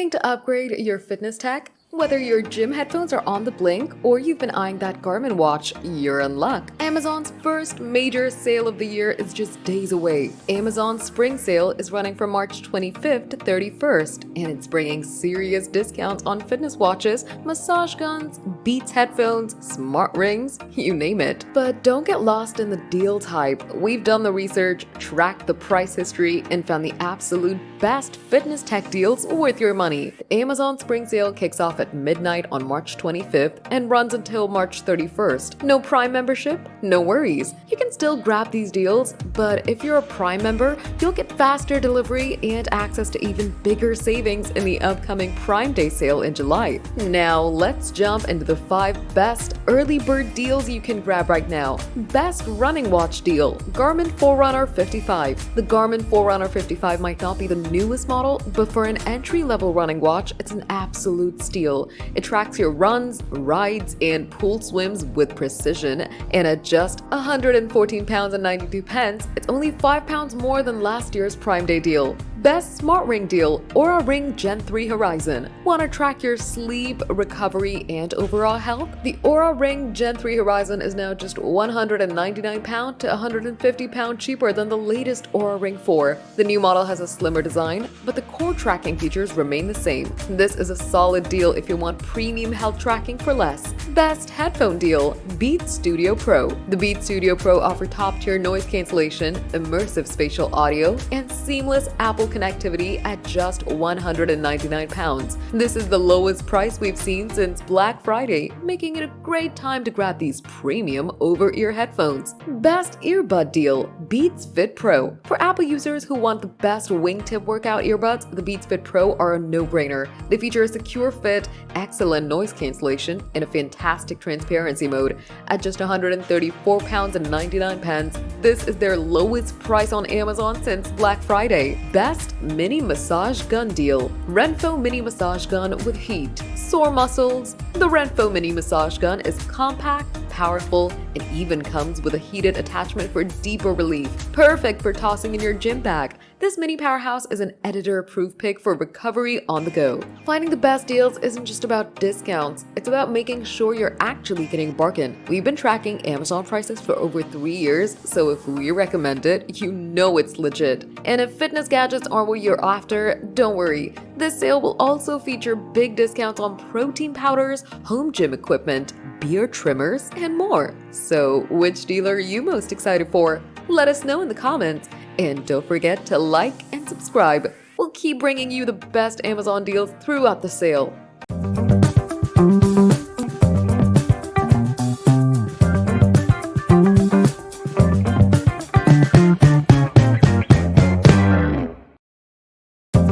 Looking to upgrade your fitness tech? Whether your gym headphones are on the blink or you've been eyeing that Garmin watch, you're in luck. Amazon's first major sale of the year is just days away. Amazon's spring sale is running from March 25th to 31st, and it's bringing serious discounts on fitness watches, massage guns, Beats headphones, smart rings, you name it. But don't get lost in the deals hype. We've done the research, tracked the price history, and found the absolute best fitness tech deals worth your money. The Amazon spring sale kicks off at midnight on March 25th and runs until March 31st. No Prime membership? No worries. You can still grab these deals, but if you're a Prime member, you'll get faster delivery and access to even bigger savings in the upcoming Prime Day sale in July. Now, let's jump into the 5 best early bird deals you can grab right now. Best running watch deal: Garmin Forerunner 55. The Garmin Forerunner 55 might not be the newest model, but for an entry-level running watch, it's an absolute steal. It tracks your runs, rides, and pool swims with precision, and at just £114.92, it's only £5 more than last year's Prime Day deal. Best smart ring deal: Oura Ring Gen 3 Horizon. Want to track your sleep, recovery, and overall health? The Oura Ring Gen 3 Horizon is now just £199 to £150 cheaper than the latest Oura Ring 4. The new model has a slimmer design, but the core tracking features remain the same. This is a solid deal if you want premium health tracking for less. Best headphone deal: Beats Studio Pro. The Beats Studio Pro offer top-tier noise cancellation, immersive spatial audio, and seamless Apple connectivity at just £199. This is the lowest price we've seen since Black Friday, making it a great time to grab these premium over-ear headphones. Best earbud deal: Beats Fit Pro. For Apple users who want the best wingtip workout earbuds, the Beats Fit Pro are a no-brainer. They feature a secure fit, excellent noise cancellation, and a fantastic transparency mode. At just £134.99, this is their lowest price on Amazon since Black Friday. Best mini massage gun deal: Renpho mini massage gun with heat. Sore muscles? The Renpho mini massage gun is compact, powerful, and even comes with a heated attachment for deeper relief. Perfect for tossing in your gym bag. This mini powerhouse is an editor-approved pick for recovery on the go. Finding the best deals isn't just about discounts, it's about making sure you're actually getting a bargain. We've been tracking Amazon prices for over 3 years, so if we recommend it, you know it's legit. And if fitness gadgets aren't what you're after, don't worry. This sale will also feature big discounts on protein powders, home gym equipment, beard trimmers, and more. So, which deal are you most excited for? Let us know in the comments. And don't forget to like and subscribe. We'll keep bringing you the best Amazon deals throughout the sale.